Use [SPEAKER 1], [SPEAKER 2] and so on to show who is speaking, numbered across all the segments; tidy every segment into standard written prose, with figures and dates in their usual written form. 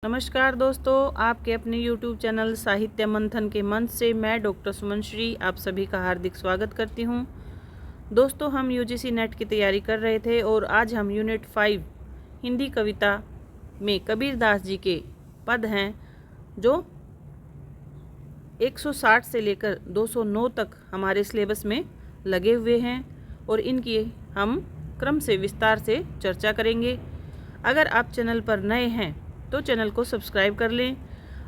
[SPEAKER 1] नमस्कार दोस्तों, आपके अपने YouTube चैनल साहित्य मंथन के मंच से मैं डॉक्टर सुमन श्री आप सभी का हार्दिक स्वागत करती हूं। दोस्तों, हम UGC नेट की तैयारी कर रहे थे और आज हम यूनिट 5 हिंदी कविता में कबीरदास जी के पद हैं जो 160 से लेकर 209 तक हमारे सिलेबस में लगे हुए हैं और इनकी हम क्रम से विस्तार से चर्चा करेंगे। अगर आप चैनल पर नए हैं तो चैनल को सब्सक्राइब कर लें।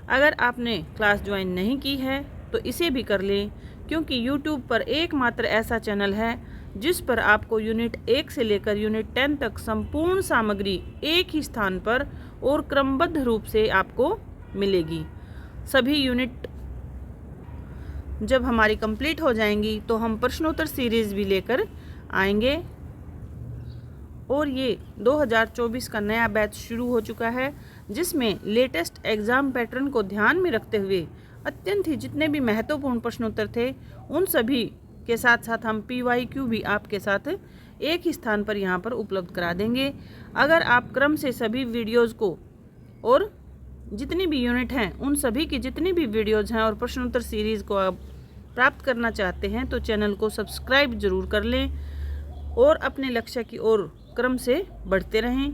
[SPEAKER 1] अगर आपने क्लास ज्वाइन नहीं की है तो इसे भी कर लें, क्योंकि YouTube पर एकमात्र ऐसा चैनल है जिस पर आपको यूनिट 1 से लेकर यूनिट 10 तक संपूर्ण सामग्री एक ही स्थान पर और क्रमबद्ध रूप से आपको मिलेगी। सभी यूनिट जब हमारी कंप्लीट हो जाएंगी तो हम प्रश्नोत्तर सीरीज़ भी लेकर आएंगे और ये 2024 का नया बैच शुरू हो चुका है, जिसमें लेटेस्ट एग्ज़ाम पैटर्न को ध्यान में रखते हुए अत्यंत ही जितने भी महत्वपूर्ण प्रश्नोत्तर थे उन सभी के साथ साथ हम PYQ भी आपके साथ एक ही स्थान पर यहाँ पर उपलब्ध करा देंगे। अगर आप क्रम से सभी वीडियोज़ को और जितनी भी यूनिट हैं उन सभी की जितनी भी वीडियोज़ हैं और प्रश्नोत्तर सीरीज़ को आप प्राप्त करना चाहते हैं तो चैनल को सब्सक्राइब ज़रूर कर लें और अपने लक्ष्य की ओर क्रम से बढ़ते रहें।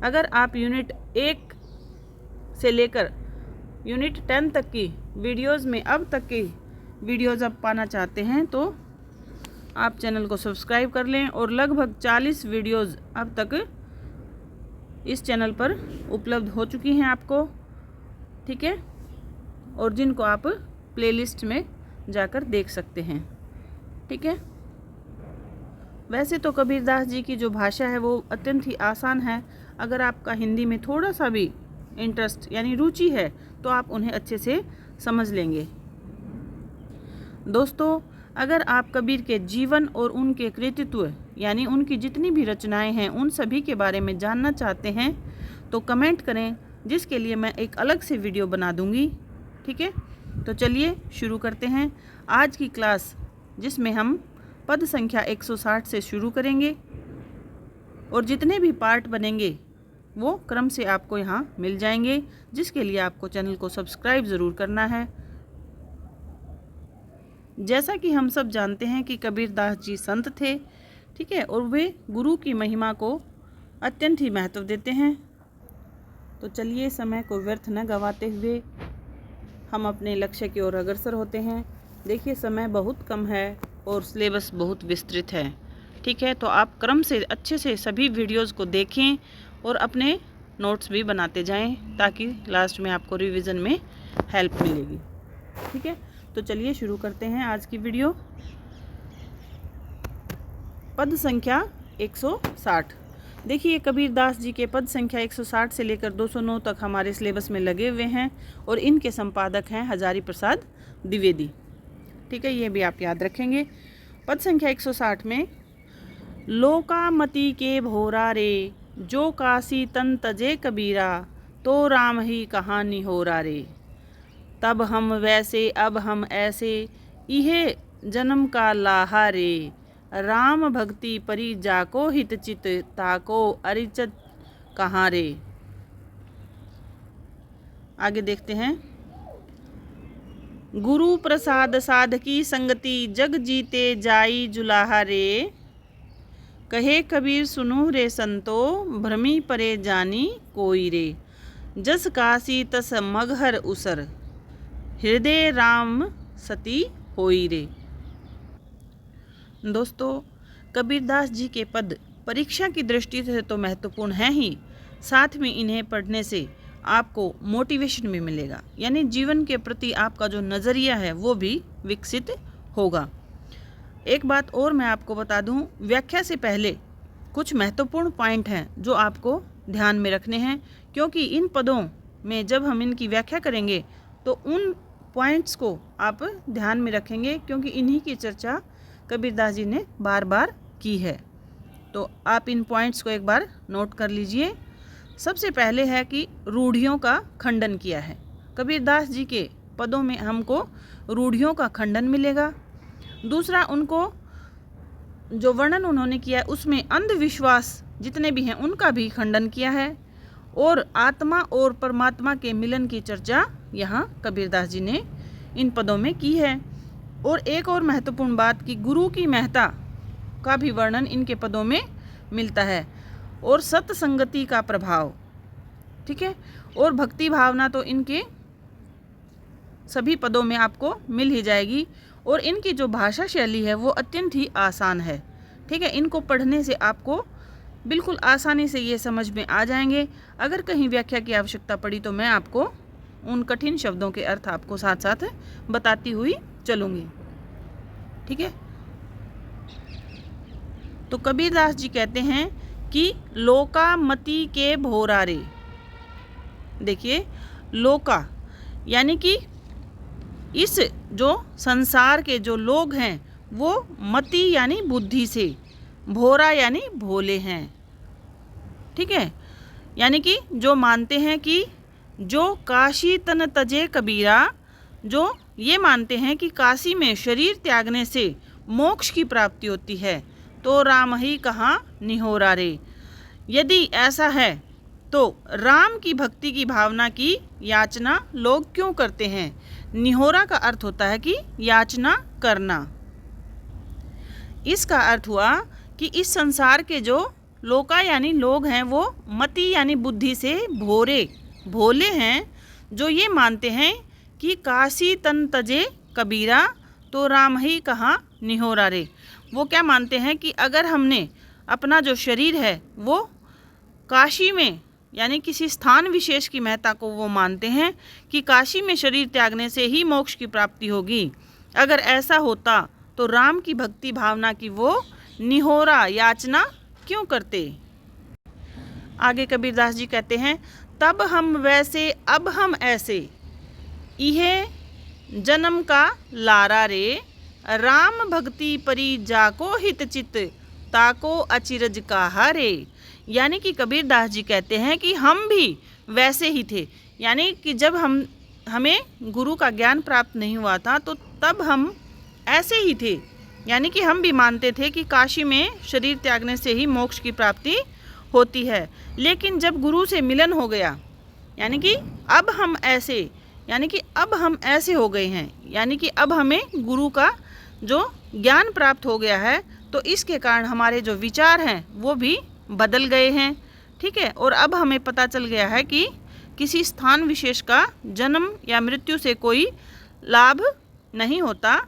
[SPEAKER 1] अगर आप यूनिट 1 से लेकर यूनिट 10 तक की वीडियोज़ में अब तक की वीडियोज़ आप पाना चाहते हैं तो आप चैनल को सब्सक्राइब कर लें और लगभग 40 वीडियोज़ अब तक इस चैनल पर उपलब्ध हो चुकी हैं आपको, ठीक है, और जिनको आप प्लेलिस्ट में जाकर देख सकते हैं, ठीक है। वैसे तो कबीरदास जी की जो भाषा है वो अत्यंत ही आसान है। अगर आपका हिंदी में थोड़ा सा भी इंटरेस्ट यानी रुचि है तो आप उन्हें अच्छे से समझ लेंगे। दोस्तों, अगर आप कबीर के जीवन और उनके कृतित्व यानी उनकी जितनी भी रचनाएं हैं उन सभी के बारे में जानना चाहते हैं तो कमेंट करें, जिसके लिए मैं एक अलग से वीडियो बना दूंगी, ठीक है। तो चलिए शुरू करते हैं आज की क्लास, जिसमें हम पद संख्या 160 से शुरू करेंगे और जितने भी पार्ट बनेंगे वो क्रम से आपको यहाँ मिल जाएंगे, जिसके लिए आपको चैनल को सब्सक्राइब ज़रूर करना है। जैसा कि हम सब जानते हैं कि कबीरदास जी संत थे, ठीक है, और वे गुरु की महिमा को अत्यंत ही महत्व देते हैं। तो चलिए समय को व्यर्थ न गंवाते हुए हम अपने लक्ष्य की ओर अग्रसर होते हैं। देखिए समय बहुत कम है और सिलेबस बहुत विस्तृत है, ठीक है। तो आप क्रम से अच्छे से सभी वीडियोज़ को देखें और अपने नोट्स भी बनाते जाएं ताकि लास्ट में आपको रिवीजन में हेल्प मिलेगी, ठीक है। तो चलिए शुरू करते हैं आज की वीडियो। पद संख्या 160। देखिए कबीरदास जी के पद संख्या 160 से लेकर 209 तक हमारे सिलेबस में लगे हुए हैं और इनके संपादक हैं हजारी प्रसाद द्विवेदी, ठीक है, ये भी आप याद रखेंगे। पद संख्या 160 में लोकामति के भोरा रे, जो काशी तन तजे कबीरा, तो राम ही कहानी हो रा रे, तब हम वैसे अब हम ऐसे, इहे जन्म का लाहा रे, राम भक्ति परी जाको हित चित, ताको अरिचत कहाँ रे। आगे देखते हैं। गुरु प्रसाद साधकी संगति, जग जीते जाई जुलाहा रे, कहे कबीर सुनु रे संतो, भ्रमी परे जानी कोई रे, जस काशी तस मगहर उसर, हृदय राम सती होई रे। दोस्तों, कबीरदास जी के पद परीक्षा की दृष्टि से तो महत्वपूर्ण हैं ही, साथ में इन्हें पढ़ने से आपको मोटिवेशन भी मिलेगा, यानी जीवन के प्रति आपका जो नज़रिया है वो भी विकसित होगा। एक बात और मैं आपको बता दूं, व्याख्या से पहले कुछ महत्वपूर्ण पॉइंट हैं जो आपको ध्यान में रखने हैं, क्योंकि इन पदों में जब हम इनकी व्याख्या करेंगे तो उन पॉइंट्स को आप ध्यान में रखेंगे, क्योंकि इन्हीं की चर्चा कबीरदास जी ने बार बार की है। तो आप इन पॉइंट्स को एक बार नोट कर लीजिए। सबसे पहले है कि रूढ़ियों का खंडन किया है। कबीरदास जी के पदों में हमको रूढ़ियों का खंडन मिलेगा। दूसरा, उनको जो वर्णन उन्होंने किया है उसमें अंधविश्वास जितने भी हैं उनका भी खंडन किया है। और आत्मा और परमात्मा के मिलन की चर्चा यहाँ कबीरदास जी ने इन पदों में की है। और एक और महत्वपूर्ण बात कि गुरु की महत्ता का भी वर्णन इनके पदों में मिलता है और सत्संगति का प्रभाव, ठीक है, और भक्ति भावना तो इनके सभी पदों में आपको मिल ही जाएगी। और इनकी जो भाषा शैली है वो अत्यंत ही आसान है, ठीक है। इनको पढ़ने से आपको बिल्कुल आसानी से ये समझ में आ जाएंगे। अगर कहीं व्याख्या की आवश्यकता पड़ी तो मैं आपको उन कठिन शब्दों के अर्थ आपको साथ साथ बताती हुई चलूँगी, ठीक है। तो कबीरदास जी कहते हैं कि लोका मति के भोरारे। देखिए, लोका यानी कि इस जो संसार के जो लोग हैं वो मति यानी बुद्धि से, भोरा यानी भोले हैं, ठीक है। यानी कि जो मानते हैं कि जो काशी तन तजे कबीरा, जो ये मानते हैं कि काशी में शरीर त्यागने से मोक्ष की प्राप्ति होती है, तो राम ही कहाँ निहोरा रे। यदि ऐसा है तो राम की भक्ति की भावना की याचना लोग क्यों करते हैं। निहोरा का अर्थ होता है कि याचना करना। इसका अर्थ हुआ कि इस संसार के जो लोका यानी लोग हैं वो मति यानी बुद्धि से भोले हैं, जो ये मानते हैं कि काशी तन तजे कबीरा, तो राम ही कहाँ निहोरा रे। वो क्या मानते हैं कि अगर हमने अपना जो शरीर है वो काशी में यानी किसी स्थान विशेष की महत्ता को वो मानते हैं कि काशी में शरीर त्यागने से ही मोक्ष की प्राप्ति होगी। अगर ऐसा होता तो राम की भक्ति भावना की वो निहोरा याचना क्यों करते। आगे कबीरदास जी कहते हैं, तब हम वैसे अब हम ऐसे, इहे जन्म का लारा रे, राम भक्ति परी जाको हित चित, ताको अचिरज का हारे। यानी कि कबीरदास जी कहते हैं कि हम भी वैसे ही थे, यानी कि जब हमें गुरु का ज्ञान प्राप्त नहीं हुआ था तो तब हम ऐसे ही थे, यानी कि हम भी मानते थे कि काशी में शरीर त्यागने से ही मोक्ष की प्राप्ति होती है। लेकिन जब गुरु से मिलन हो गया, यानी कि अब हम ऐसे, यानी कि अब हम ऐसे हो गए हैं, यानी कि अब हमें गुरु का जो ज्ञान प्राप्त हो गया है, तो इसके कारण हमारे जो विचार हैं वो भी बदल गए हैं, ठीक है। और अब हमें पता चल गया है कि किसी स्थान विशेष का जन्म या मृत्यु से कोई लाभ नहीं होता।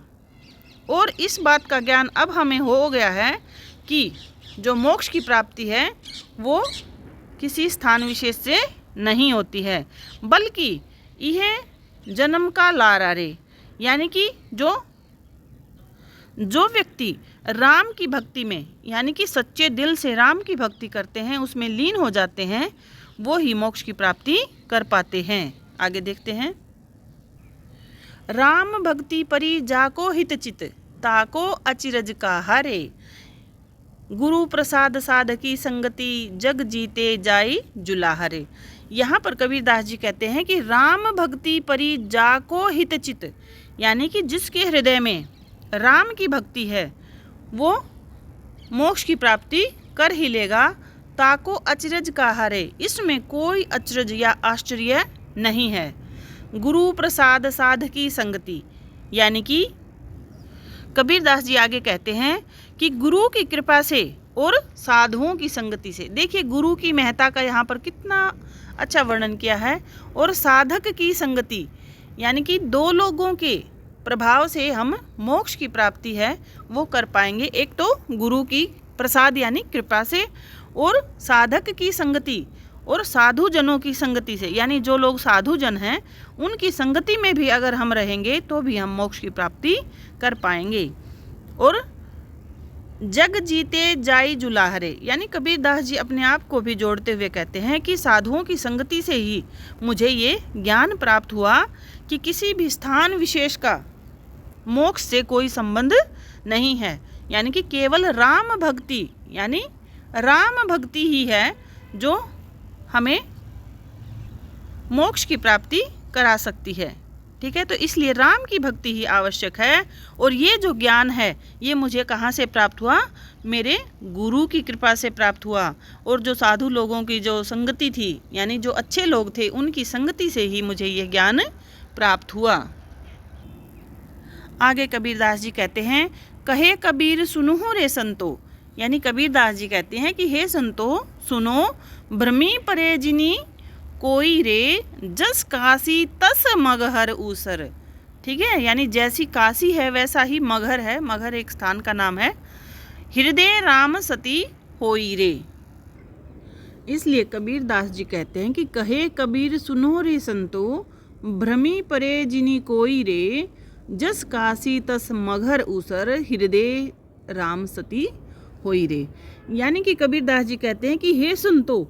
[SPEAKER 1] और इस बात का ज्ञान अब हमें हो गया है कि जो मोक्ष की प्राप्ति है वो किसी स्थान विशेष से नहीं होती है, बल्कि यह जन्म का लारा रे, यानी कि जो व्यक्ति राम की भक्ति में यानी कि सच्चे दिल से राम की भक्ति करते हैं, उसमें लीन हो जाते हैं, वो ही मोक्ष की प्राप्ति कर पाते हैं। आगे देखते हैं, राम भक्ति परी जाको हित चित, ताको अचिरज का हारे, गुरु प्रसाद साधकी संगति, जग जीते जाई जुलाहरे। यहाँ पर कबीरदास जी कहते हैं कि राम भक्ति परी जाको हित चित, यानी कि जिसके हृदय में राम की भक्ति है वो मोक्ष की प्राप्ति कर ही लेगा। ताको अचरज का हारे, इसमें कोई अचरज या आश्चर्य नहीं है। गुरु प्रसाद साधकी संगति, यानी कि कबीरदास जी आगे कहते हैं कि गुरु की कृपा से और साधुओं की संगति से। देखिए, गुरु की महत्ता का यहाँ पर कितना अच्छा वर्णन किया है। और साधक की संगति, यानी कि दो लोगों के प्रभाव से हम मोक्ष की प्राप्ति है वो कर पाएंगे। एक तो गुरु की प्रसाद यानी कृपा से, और साधक की संगति और साधु जनों की संगति से, यानी जो लोग साधु जन हैं उनकी संगति में भी अगर हम रहेंगे तो भी हम मोक्ष की प्राप्ति कर पाएंगे। और जग जीते जाई जुलाहरे, यानी कबीरदास जी अपने आप को भी जोड़ते हुए कहते हैं कि साधुओं की संगति से ही मुझे ये ज्ञान प्राप्त हुआ कि किसी भी स्थान विशेष का मोक्ष से कोई संबंध नहीं है, यानी कि केवल राम भक्ति, यानी राम भक्ति ही है जो हमें मोक्ष की प्राप्ति करा सकती है, ठीक है। तो इसलिए राम की भक्ति ही आवश्यक है। और ये जो ज्ञान है ये मुझे कहाँ से प्राप्त हुआ? मेरे गुरु की कृपा से प्राप्त हुआ। और जो साधु लोगों की जो संगति थी, यानी जो अच्छे लोग थे, उनकी संगति से ही मुझे ये ज्ञान प्राप्त हुआ। आगे कबीरदास जी कहते हैं, कहे कबीर सुनो रे संतो, यानी कबीरदास जी कहते हैं कि हे संतो सुनो, भ्रमी परे जिनी कोई रे, जस काशी तस मगहर ऊसर। ठीक है, यानी जैसी काशी है वैसा ही मगहर है। मगहर एक स्थान का नाम है। हृदय राम सती होई रे। इसलिए कबीरदास जी कहते हैं कि कहे कबीर सुनो रे संतो, भ्रमी परे जिनी कोई रे, जस काशी तस मगहर ऊसर, हृदय राम सती होई रे। यानी कि कबीरदास जी कहते हैं कि हे संतो,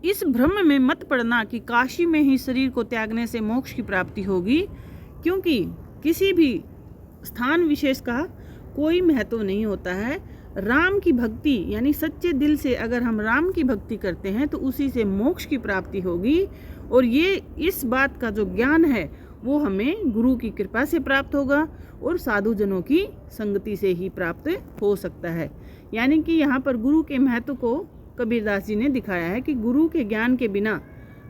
[SPEAKER 1] इस भ्रम में मत पड़ना कि काशी में ही शरीर को त्यागने से मोक्ष की प्राप्ति होगी, क्योंकि किसी भी स्थान विशेष का कोई महत्व नहीं होता है। राम की भक्ति यानी सच्चे दिल से अगर हम राम की भक्ति करते हैं तो उसी से मोक्ष की प्राप्ति होगी। और ये इस बात का जो ज्ञान है वो हमें गुरु की कृपा से प्राप्त होगा और साधुजनों की संगति से ही प्राप्त हो सकता है। यानी कि यहाँ पर गुरु के महत्व को कबीरदास जी ने दिखाया है कि गुरु के ज्ञान के बिना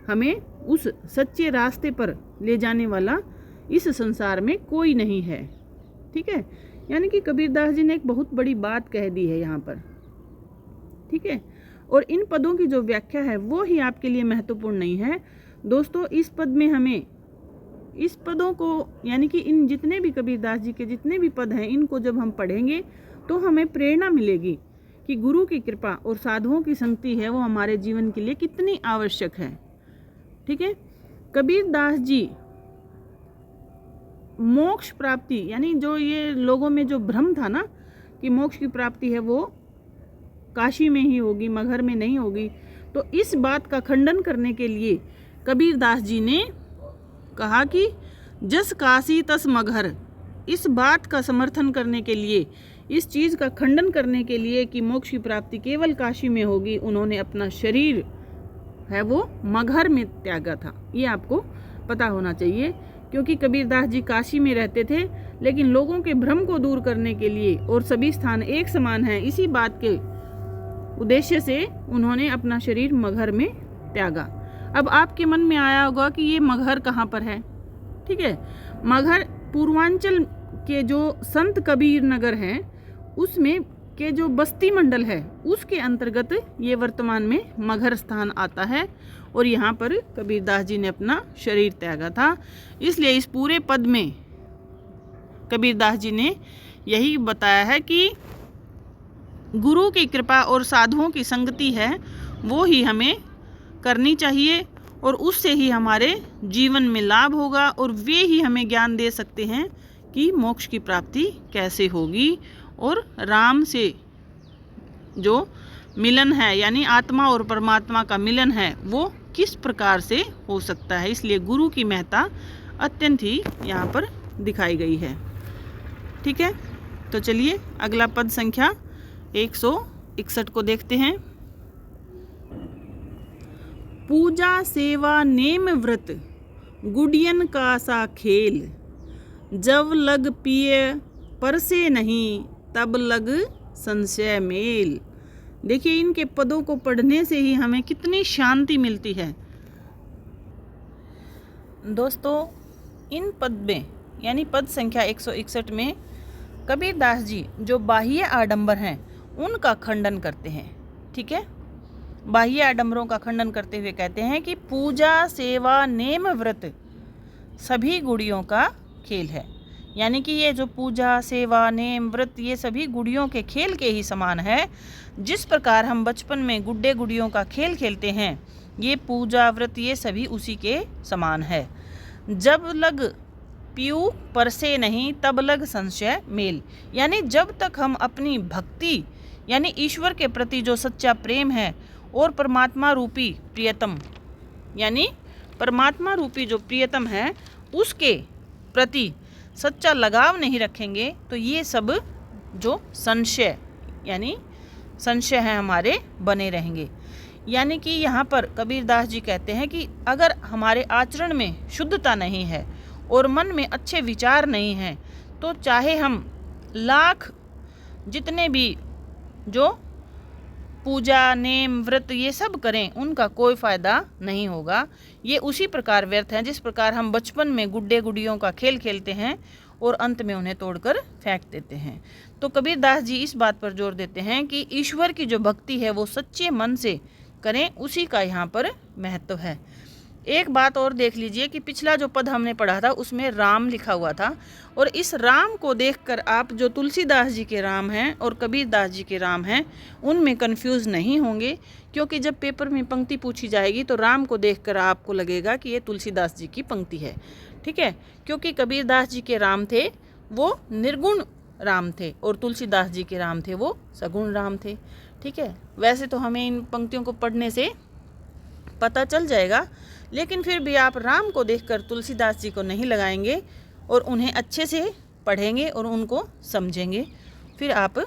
[SPEAKER 1] हमें उस सच्चे रास्ते पर ले जाने वाला इस संसार में कोई नहीं है। ठीक है, यानी कि कबीरदास जी ने एक बहुत बड़ी बात कह दी है यहाँ पर। ठीक है, और इन पदों की जो व्याख्या है वो ही आपके लिए महत्वपूर्ण नहीं है दोस्तों। इस पद में हमें इस पदों को यानी कि इन जितने भी कबीरदास जी के जितने भी पद हैं इनको जब हम पढ़ेंगे तो हमें प्रेरणा मिलेगी कि गुरु की कृपा और साधुओं की संगति है वो हमारे जीवन के लिए कितनी आवश्यक है। ठीक है, कबीरदास जी मोक्ष प्राप्ति यानी जो ये लोगों में जो भ्रम था ना कि मोक्ष की प्राप्ति है वो काशी में ही होगी, मगहर में नहीं होगी, तो इस बात का खंडन करने के लिए कबीरदास जी ने कहा कि जस काशी तस मगहर। इस बात का समर्थन करने के लिए, इस चीज़ का खंडन करने के लिए कि मोक्ष की प्राप्ति केवल काशी में होगी, उन्होंने अपना शरीर है वो मगहर में त्यागा था। ये आपको पता होना चाहिए, क्योंकि कबीरदास जी काशी में रहते थे लेकिन लोगों के भ्रम को दूर करने के लिए और सभी स्थान एक समान हैं इसी बात के उद्देश्य से उन्होंने अपना शरीर मगहर में त्यागा। अब आपके मन में आया होगा कि ये मगहर कहाँ पर है। ठीक है, मगहर पूर्वांचल के जो संत कबीर नगर हैं उसमें के जो बस्ती मंडल है उसके अंतर्गत ये वर्तमान में मगहर स्थान आता है और यहाँ पर कबीरदास जी ने अपना शरीर त्यागा था। इसलिए इस पूरे पद में कबीरदास जी ने यही बताया है कि गुरु की कृपा और साधुओं की संगति है वो ही हमें करनी चाहिए और उससे ही हमारे जीवन में लाभ होगा और वे ही हमें ज्ञान दे सकते हैं कि मोक्ष की प्राप्ति कैसे होगी और राम से जो मिलन है यानी आत्मा और परमात्मा का मिलन है वो किस प्रकार से हो सकता है। इसलिए गुरु की महत्ता अत्यंत ही यहाँ पर दिखाई गई है। ठीक है, तो चलिए अगला पद संख्या 161 को देखते हैं। पूजा सेवा नेम व्रत गुडियन का सा खेल, जब लग पिए परसे नहीं तब लग संशय मेल। देखिए इनके पदों को पढ़ने से ही हमें कितनी शांति मिलती है। दोस्तों इन पद में यानी पद संख्या 161 में कबीरदास जी जो बाह्य आडंबर हैं उनका खंडन करते हैं। ठीक है, बाह्य आडंबरों का खंडन करते हुए कहते हैं कि पूजा सेवा नेम व्रत सभी गुड़ियों का खेल है। यानी कि ये जो पूजा सेवा नेम व्रत ये सभी गुड़ियों के खेल के ही समान है। जिस प्रकार हम बचपन में गुड्डे गुड़ियों का खेल खेलते हैं ये पूजा व्रत ये सभी उसी के समान है। जब लग पीऊ परसे नहीं तब लग संशय मेल, यानी जब तक हम अपनी भक्ति यानी ईश्वर के प्रति जो सच्चा प्रेम है और परमात्मा रूपी प्रियतम यानी परमात्मा रूपी जो प्रियतम है उसके प्रति सच्चा लगाव नहीं रखेंगे तो ये सब जो संशय यानी संशय हैं हमारे बने रहेंगे। यानी कि यहाँ पर कबीरदास जी कहते हैं कि अगर हमारे आचरण में शुद्धता नहीं है और मन में अच्छे विचार नहीं हैं तो चाहे हम लाख जितने भी जो पूजा नेम व्रत ये सब करें उनका कोई फ़ायदा नहीं होगा। ये उसी प्रकार व्यर्थ हैं जिस प्रकार हम बचपन में गुड्डे गुड़ियों का खेल खेलते हैं और अंत में उन्हें तोड़कर फेंक देते हैं। तो कबीरदास जी इस बात पर जोर देते हैं कि ईश्वर की जो भक्ति है वो सच्चे मन से करें, उसी का यहाँ पर महत्व है। एक बात और देख लीजिए कि पिछला जो पद हमने पढ़ा था उसमें राम लिखा हुआ था, और इस राम को देखकर आप जो तुलसीदास जी के राम हैं और कबीरदास जी के राम हैं उनमें कंफ्यूज नहीं होंगे, क्योंकि जब पेपर में पंक्ति पूछी जाएगी तो राम को देखकर आपको लगेगा कि ये तुलसीदास जी की पंक्ति है। ठीक है, क्योंकि कबीरदास जी के राम थे वो निर्गुण राम थे और तुलसीदास जी के राम थे वो सगुण राम थे। ठीक है, वैसे तो हमें इन पंक्तियों को पढ़ने से पता चल जाएगा, लेकिन फिर भी आप राम को देखकर तुलसीदास जी को नहीं लगाएंगे और उन्हें अच्छे से पढ़ेंगे और उनको समझेंगे, फिर आप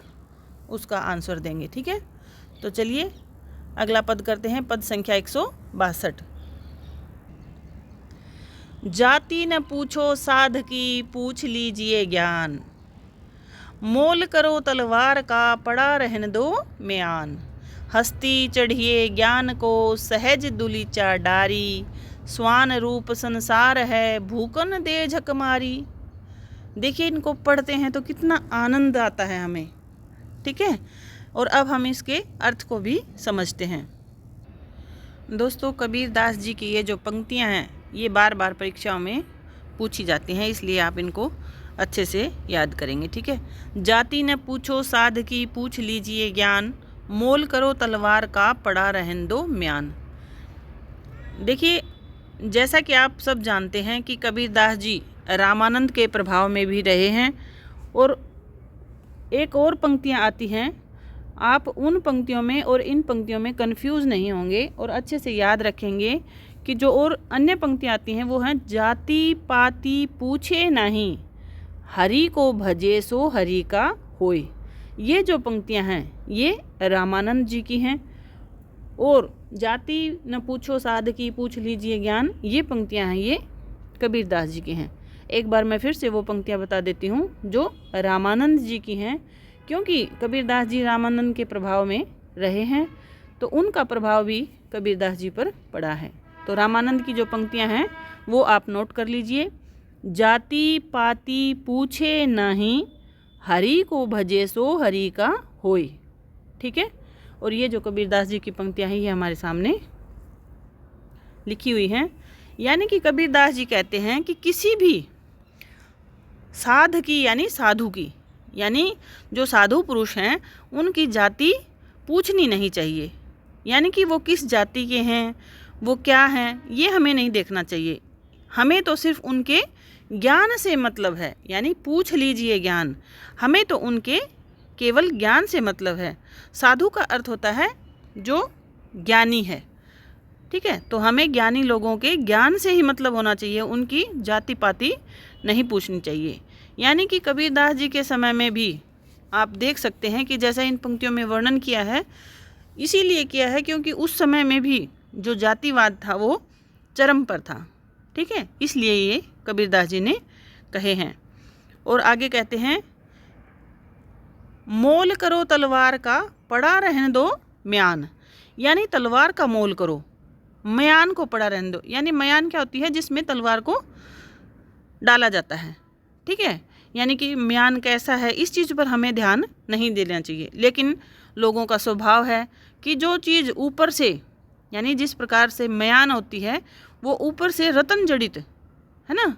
[SPEAKER 1] उसका आंसर देंगे। ठीक है, तो चलिए अगला पद करते हैं, पद संख्या 162। जाति न पूछो साध की, पूछ लीजिए ज्ञान, मोल करो तलवार का, पड़ा रहने दो म्यान। हस्ती चढ़िए ज्ञान को, सहज दुलीचा डारी, स्वान रूप संसार है, भूकन दे झक मारी। देखिए इनको पढ़ते हैं तो कितना आनंद आता है हमें। ठीक है, और अब हम इसके अर्थ को भी समझते हैं। दोस्तों, कबीरदास जी की ये जो पंक्तियां हैं ये बार बार परीक्षाओं में पूछी जाती हैं, इसलिए आप इनको अच्छे से याद करेंगे। ठीक है, जाति न पूछो साध की, पूछ लीजिए ज्ञान, मोल करो तलवार का, पड़ा रहन दो म्यान। देखिए, जैसा कि आप सब जानते हैं कि कबीरदास जी रामानंद के प्रभाव में भी रहे हैं, और एक और पंक्तियां आती हैं, आप उन पंक्तियों में और इन पंक्तियों में कंफ्यूज नहीं होंगे और अच्छे से याद रखेंगे कि जो और अन्य पंक्तियां आती हैं वो हैं, जाति पाति पूछे नहीं, हरि को भजे सो हरि का होय। ये जो पंक्तियां हैं ये रामानंद जी की हैं, और जाति न पूछो साध की, पूछ लीजिए ज्ञान, ये पंक्तियां हैं ये कबीरदास जी की हैं। एक बार मैं फिर से वो पंक्तियां बता देती हूँ जो रामानंद जी की हैं, क्योंकि कबीरदास जी रामानंद के प्रभाव में रहे हैं तो उनका प्रभाव भी कबीरदास जी पर पड़ा है। तो रामानंद की जो पंक्तियां हैं वो आप नोट कर लीजिए। जाति पाति पूछे नहीं, हरि को भजे सो हरि का होय। ठीक है, और ये जो कबीरदास जी की पंक्तियां हैं ये हमारे सामने लिखी हुई हैं। यानी कि कबीरदास जी कहते हैं कि किसी भी साध की यानी साधु की, यानी जो साधु पुरुष हैं उनकी जाति पूछनी नहीं चाहिए, यानी कि वो किस जाति के हैं, वो क्या हैं, ये हमें नहीं देखना चाहिए। हमें तो सिर्फ उनके ज्ञान से मतलब है, यानी पूछ लीजिए ज्ञान, हमें तो उनके केवल ज्ञान से मतलब है। साधु का अर्थ होता है जो ज्ञानी है। ठीक है, तो हमें ज्ञानी लोगों के ज्ञान से ही मतलब होना चाहिए, उनकी जाति पाति नहीं पूछनी चाहिए। यानी कि कबीरदास जी के समय में भी आप देख सकते हैं कि जैसा इन पंक्तियों में वर्णन किया है, इसीलिए किया है क्योंकि उस समय में भी जो जातिवाद था वो चरम पर था। ठीक है, इसलिए ये कबीरदास जी ने कहे हैं। और आगे कहते हैं, मोल करो तलवार का, पड़ा रहने दो म्यान, यानी तलवार का मोल करो, म्यान को पड़ा रहने दो। यानी म्यान क्या होती है, जिसमें तलवार को डाला जाता है। ठीक है, यानी कि म्यान कैसा है इस चीज़ पर हमें ध्यान नहीं देना चाहिए, लेकिन लोगों का स्वभाव है कि जो चीज़ ऊपर से, यानी जिस प्रकार से म्यान होती है वो ऊपर से रत्न जड़ित है ना,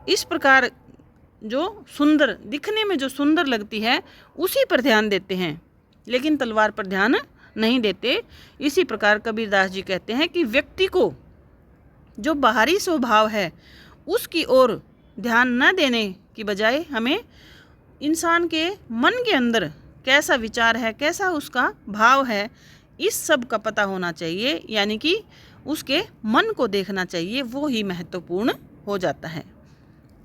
[SPEAKER 1] इस प्रकार जो सुंदर दिखने में जो सुंदर लगती है उसी पर ध्यान देते हैं, लेकिन तलवार पर ध्यान नहीं देते। इसी प्रकार कबीरदास जी कहते हैं कि व्यक्ति को जो बाहरी स्वभाव है उसकी ओर ध्यान न देने की बजाय हमें इंसान के मन के अंदर कैसा विचार है, कैसा उसका भाव है, इस सब का पता होना चाहिए। यानी कि उसके मन को देखना चाहिए, वो ही महत्वपूर्ण हो जाता है।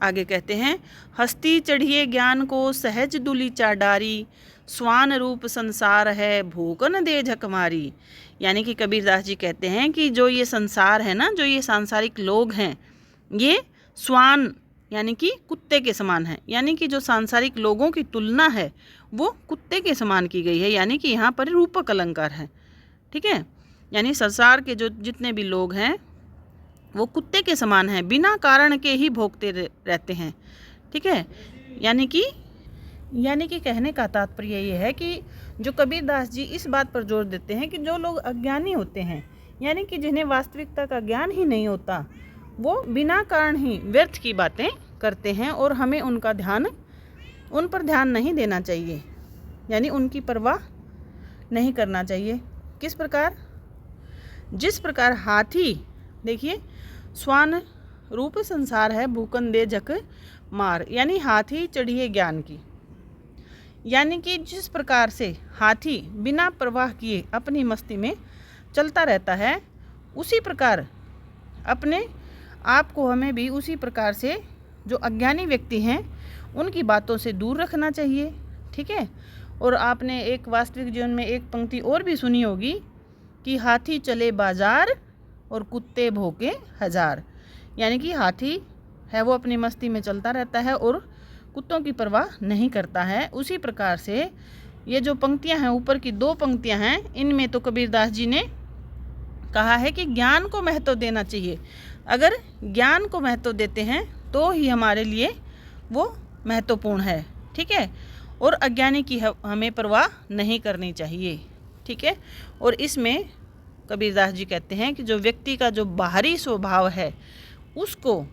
[SPEAKER 1] आगे कहते हैं, हस्ती चढ़िए ज्ञान को, सहज दुलीचा डारी, स्वान रूप संसार है, भूकन दे झक मारी। यानी कि कबीरदास जी कहते हैं कि जो ये संसार है ना, जो ये सांसारिक लोग हैं, ये श्वान यानी कि कुत्ते के समान है, यानी कि जो सांसारिक लोगों की तुलना है वो कुत्ते के समान की गई है, यानी कि यहाँ पर रूपक अलंकार है। ठीक है, यानी संसार के जो जितने भी लोग हैं वो कुत्ते के समान हैं, बिना कारण के ही भोगते रहते हैं। ठीक है, यानी कि कहने का तात्पर्य ये है कि जो कबीरदास जी इस बात पर जोर देते हैं कि जो लोग अज्ञानी होते हैं, यानी कि जिन्हें वास्तविकता का ज्ञान ही नहीं होता, वो बिना कारण ही व्यर्थ की बातें करते हैं और हमें उन पर ध्यान नहीं देना चाहिए, यानी उनकी परवाह नहीं करना चाहिए। किस प्रकार? जिस प्रकार हाथी, देखिए, श्वान रूप संसार है भूकन दे जक मार, यानी हाथी चढ़िए ज्ञान की, यानी कि जिस प्रकार से हाथी बिना परवाह किए अपनी मस्ती में चलता रहता है, उसी प्रकार अपने आप को हमें भी उसी प्रकार से जो अज्ञानी व्यक्ति हैं उनकी बातों से दूर रखना चाहिए। ठीक है, और आपने एक वास्तविक जीवन में एक पंक्ति और भी सुनी होगी कि हाथी चले बाजार और कुत्ते भौंके हजार, यानी कि हाथी है वो अपनी मस्ती में चलता रहता है और कुत्तों की परवाह नहीं करता है। उसी प्रकार से ये जो पंक्तियां हैं, ऊपर की 2 पंक्तियां हैं, इनमें तो कबीरदास जी ने कहा है कि ज्ञान को महत्व देना चाहिए। अगर ज्ञान को महत्व देते हैं तो ही हमारे लिए वो महत्वपूर्ण है। ठीक है, और अज्ञानी की हमें परवाह नहीं करनी चाहिए। ठीक है, और इसमें कबीरदास जी कहते हैं कि जो व्यक्ति का जो बाहरी स्वभाव है उसको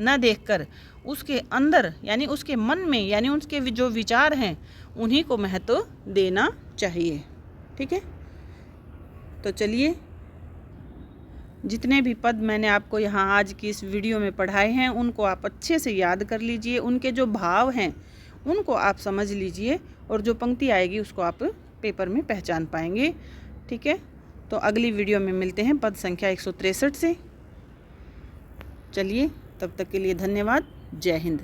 [SPEAKER 1] न देखकर उसके अंदर, यानी उसके मन में, यानी उसके जो विचार हैं उन्हीं को महत्व देना चाहिए। ठीक है, तो चलिए, जितने भी पद मैंने आपको यहाँ आज की इस वीडियो में पढ़ाए हैं उनको आप अच्छे से याद कर लीजिए, उनके जो भाव हैं उनको आप समझ लीजिए, और जो पंक्ति आएगी उसको आप पेपर में पहचान पाएंगे। ठीक है, तो अगली वीडियो में मिलते हैं पद संख्या 163 से। चलिए, तब तक के लिए धन्यवाद। जय हिंद।